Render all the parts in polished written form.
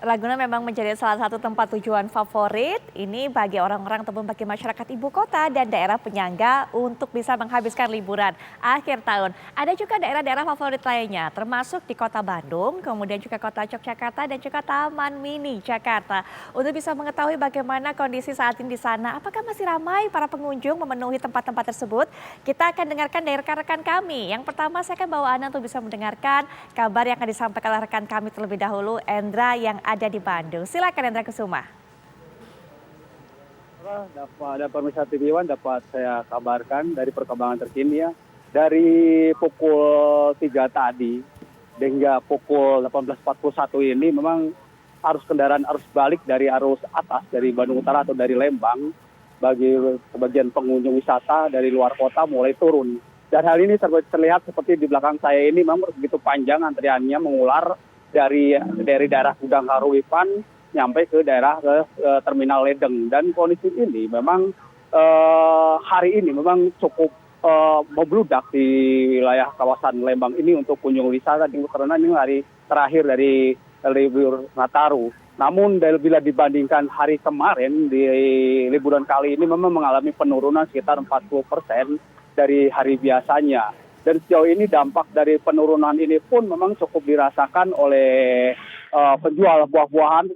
Ragunan memang menjadi salah satu tempat tujuan favorit ini bagi orang-orang ataupun bagi masyarakat ibu kota dan daerah penyangga untuk bisa menghabiskan liburan akhir tahun. Ada juga daerah-daerah favorit lainnya termasuk di kota Bandung, kemudian juga kota Yogyakarta dan juga Taman Mini Jakarta. Untuk bisa mengetahui bagaimana kondisi saat ini di sana, apakah masih ramai para pengunjung memenuhi tempat-tempat tersebut? Kita akan dengarkan dari rekan-rekan kami. Yang pertama saya akan bawa Anda untuk bisa mendengarkan kabar yang akan disampaikan oleh rekan kami terlebih dahulu, Endra yang ada di Bandung. Silakan Endra Kusuma. Ada pemirsa TV One dapat saya kabarkan dari perkembangan terkini ya. Dari pukul 3 tadi hingga pukul 18.41 ini memang arus balik dari arus atas dari Bandung Utara atau dari Lembang bagi sebagian pengunjung wisata dari luar kota mulai turun. Dan hal ini terlihat seperti di belakang saya ini memang begitu panjang antriannya mengular dari daerah Gudang Karuwipan nyampe ke daerah Terminal Ledeng. Dan kondisi ini memang hari ini memang cukup membludak di wilayah kawasan Lembang ini untuk kunjung wisata karena ini hari terakhir dari libur Nataru. Namun bila dibandingkan hari kemarin di liburan kali ini memang mengalami penurunan sekitar 40% dari hari biasanya. Dan sejauh ini dampak dari penurunan ini pun memang cukup dirasakan oleh penjual buah-buahan,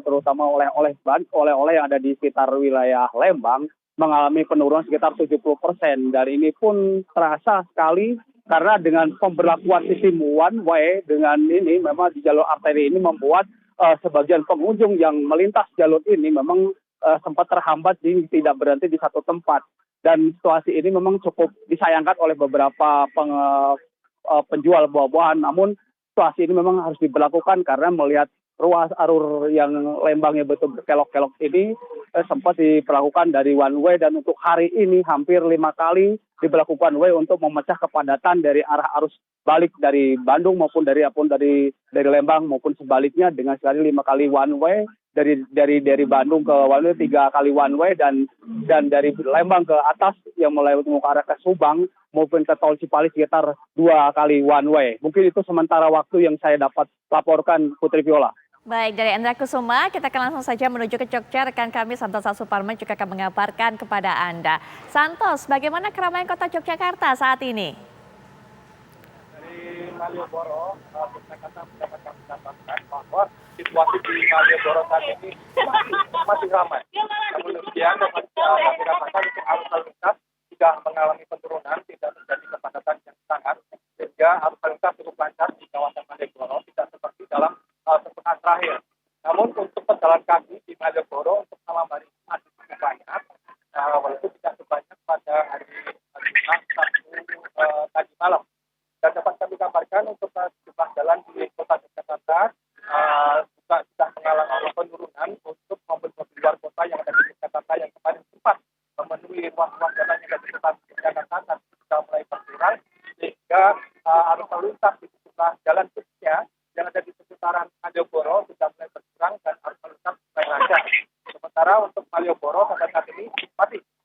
terutama oleh-oleh yang ada di sekitar wilayah Lembang mengalami penurunan sekitar 70%. Dan ini pun terasa sekali karena dengan pemberlakuan sistem one way dengan ini memang di jalur arteri ini membuat sebagian pengunjung yang melintas jalur ini memang sempat terhambat tidak berhenti di satu tempat. Dan situasi ini memang cukup disayangkan oleh beberapa penjual buah-buahan. Namun situasi ini memang harus diberlakukan karena melihat ruas arus yang Lembangnya betul berkelok-kelok ini sempat diperlakukan dari one way. Dan untuk hari ini hampir 5 kali diberlakukan one way untuk memecah kepadatan dari arah arus balik dari Bandung maupun dari Lembang maupun sebaliknya dengan sekali 5 kali one way. Dari Bandung ke one way 3 kali one way dan dari Lembang ke atas yang mulai ke arah ke Subang maupun ke Tol Cipali sekitar 2 kali one way. Mungkin itu sementara waktu yang saya dapat laporkan, Putri Viola. Baik, dari Endra Kusuma kita akan langsung saja menuju ke Jogja. Rekan kami Santos Suparman juga akan mengabarkan kepada Anda. Santos, bagaimana keramaian kota Yogyakarta saat ini? Dari Malioboro, Yogyakarta dapat kami sampaikan bahwa situasi di Malioboro saat ini masih ramai. Namun demikian dapat kami katakan untuk arus lalu lintas sudah mengalami penurunan, tidak terjadi kepadatan yang sangat, sehingga arus lalu lintas cukup lancar di kawasan Malioboro, tidak seperti dalam sepekan terakhir. Namun untuk pejalan kaki di Malioboro untuk malam hari ini masih cukup banyak, walaupun tidak sebanyak pada hari Jumat tadi malam. Dan dapat kami gambarkan untuk sejumlah jalan di kota Yogyakarta juga sudah mengalami penurunan untuk mobil-mobil luar kota yang ada di Yogyakarta yang kemarin sempat memenuhi ruas-ruas jalan yang ada di kota Yogyakarta dan sudah mulai berkurang, sehingga arus lalu lintas di sejumlah jalan khususnya yang ada di seputaran Malioboro sudah mulai berkurang dan arus lalu lintas mulai lancar. Sementara untuk Malioboro sampai saat ini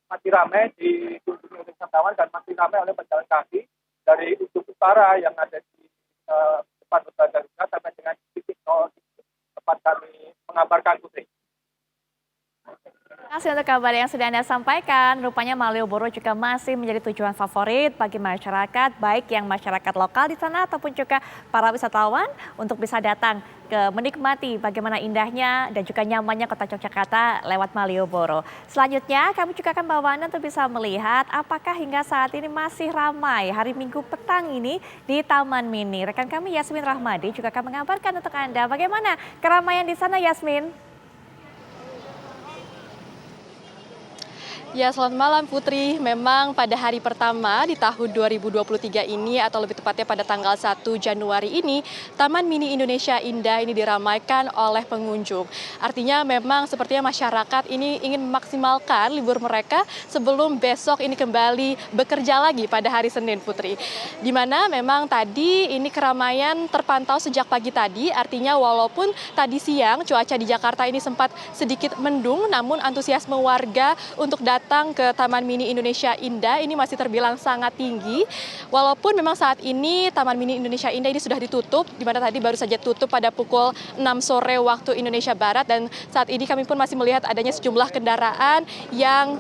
masih ramai dikunjungi oleh wisatawan dan masih ramai oleh pejalan kaki dari ujung utara yang ada di depan Hotel Garuda sampai dengan titik 0 tempat kami mengabarkan, Putri. Terima kasih untuk kabar yang sudah Anda sampaikan. Rupanya Malioboro juga masih menjadi tujuan favorit bagi masyarakat, baik yang masyarakat lokal di sana ataupun juga para wisatawan untuk bisa datang ke menikmati bagaimana indahnya dan juga nyamannya kota Yogyakarta lewat Malioboro. Selanjutnya kami juga akan bawa Anda untuk bisa melihat apakah hingga saat ini masih ramai hari Minggu petang ini di Taman Mini. Rekan kami Yasmin Rahmadi juga akan mengabarkan untuk Anda bagaimana keramaian di sana, Yasmin. Ya, selamat malam Putri. Memang pada hari pertama di tahun 2023 ini atau lebih tepatnya pada tanggal 1 Januari ini, Taman Mini Indonesia Indah ini diramaikan oleh pengunjung. Artinya memang sepertinya masyarakat ini ingin memaksimalkan libur mereka sebelum besok ini kembali bekerja lagi pada hari Senin, Putri. Di mana memang tadi ini keramaian terpantau sejak pagi tadi, artinya walaupun tadi siang cuaca di Jakarta ini sempat sedikit mendung, namun antusiasme warga untuk datang datang ke Taman Mini Indonesia Indah ini masih terbilang sangat tinggi. Walaupun memang saat ini Taman Mini Indonesia Indah ini sudah ditutup, di mana tadi baru saja tutup pada pukul 6 sore waktu Indonesia Barat, dan saat ini kami pun masih melihat adanya sejumlah kendaraan yang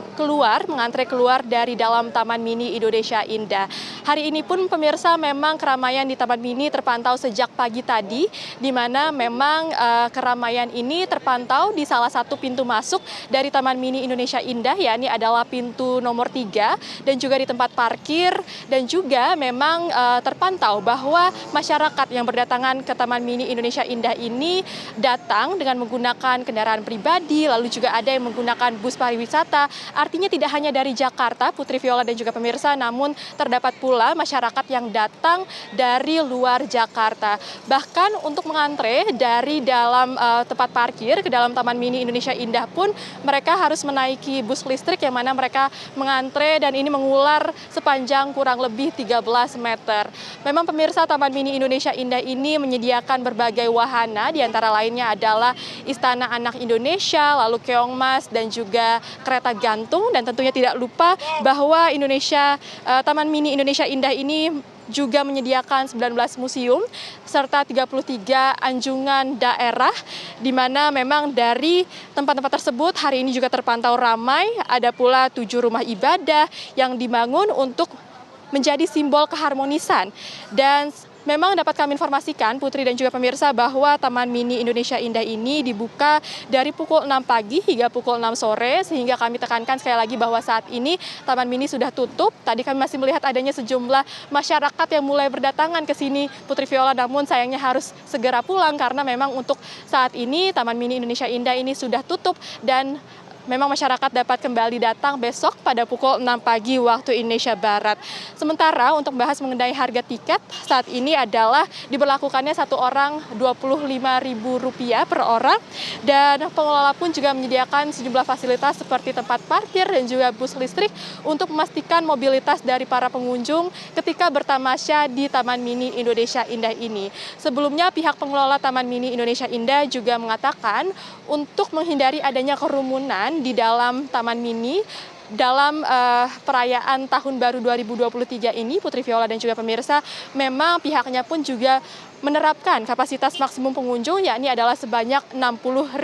mengantre keluar dari dalam Taman Mini Indonesia Indah. Hari ini pun pemirsa memang keramaian di Taman Mini terpantau sejak pagi tadi, di mana memang keramaian ini terpantau di salah satu pintu masuk dari Taman Mini Indonesia Indah, yakni adalah pintu nomor 3 dan juga di tempat parkir, dan juga memang terpantau bahwa masyarakat yang berdatangan ke Taman Mini Indonesia Indah ini datang dengan menggunakan kendaraan pribadi, lalu juga ada yang menggunakan bus pariwisata. Artinya tidak hanya dari Jakarta, Putri Viola dan juga pemirsa, namun terdapat pula masyarakat yang datang dari luar Jakarta. Bahkan untuk mengantre dari dalam tempat parkir ke dalam Taman Mini Indonesia Indah pun mereka harus menaiki bus listrik yang mana mereka mengantre, dan ini mengular sepanjang kurang lebih 13 meter. Memang pemirsa, Taman Mini Indonesia Indah ini menyediakan berbagai wahana, di antara lainnya adalah Istana Anak Indonesia, lalu Keongmas, dan juga kereta gantung, dan tentunya tidak lupa bahwa Taman Mini Indonesia Indah ini juga menyediakan 19 museum serta 33 anjungan daerah, di mana memang dari tempat-tempat tersebut hari ini juga terpantau ramai. Ada pula 7 rumah ibadah yang dibangun untuk menjadi simbol keharmonisan. Dan memang dapat kami informasikan, Putri dan juga pemirsa, bahwa Taman Mini Indonesia Indah ini dibuka dari pukul 6 pagi hingga pukul 6 sore, sehingga kami tekankan sekali lagi bahwa saat ini Taman Mini sudah tutup. Tadi kami masih melihat adanya sejumlah masyarakat yang mulai berdatangan ke sini, Putri Viola, namun sayangnya harus segera pulang karena memang untuk saat ini Taman Mini Indonesia Indah ini sudah tutup, dan memang masyarakat dapat kembali datang besok pada pukul 6 pagi waktu Indonesia Barat. Sementara untuk bahas mengenai harga tiket, saat ini adalah diberlakukannya satu orang Rp25.000 per orang, dan pengelola pun juga menyediakan sejumlah fasilitas seperti tempat parkir dan juga bus listrik untuk memastikan mobilitas dari para pengunjung ketika bertamasya di Taman Mini Indonesia Indah ini. Sebelumnya pihak pengelola Taman Mini Indonesia Indah juga mengatakan untuk menghindari adanya kerumunan di dalam Taman Mini dalam perayaan Tahun Baru 2023 ini, Putri Viola dan juga pemirsa, memang pihaknya pun juga menerapkan kapasitas maksimum pengunjung, yakni adalah sebanyak 60.000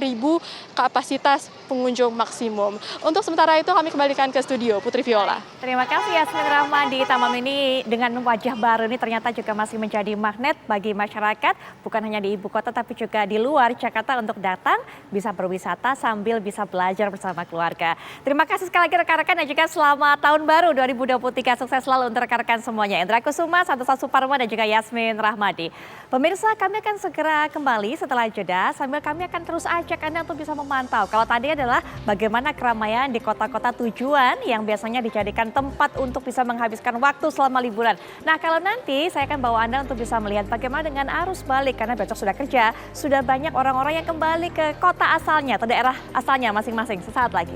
kapasitas pengunjung maksimum. Untuk sementara itu kami kembalikan ke studio, Putri Viola. Terima kasih Yasmin Rahmadi. Taman Mini dengan wajah baru ini ternyata juga masih menjadi magnet bagi masyarakat, bukan hanya di ibu kota tapi juga di luar Jakarta untuk datang, bisa berwisata sambil bisa belajar bersama keluarga. Terima kasih sekali lagi rekan-rekan, dan juga selamat Tahun Baru 2023. Sukses selalu untuk rekan-rekan semuanya. Indra Kusuma, Santosa Suparma, dan juga Yasmin Rahmadi. Pemirsa, kami akan segera kembali setelah jeda, sambil kami akan terus ajak Anda untuk bisa memantau. Kalau tadi adalah bagaimana keramaian di kota-kota tujuan yang biasanya dijadikan tempat untuk bisa menghabiskan waktu selama liburan. Nah, kalau nanti saya akan bawa Anda untuk bisa melihat bagaimana dengan arus balik, karena besok sudah kerja, sudah banyak orang-orang yang kembali ke kota asalnya atau daerah asalnya masing-masing. Sesaat lagi.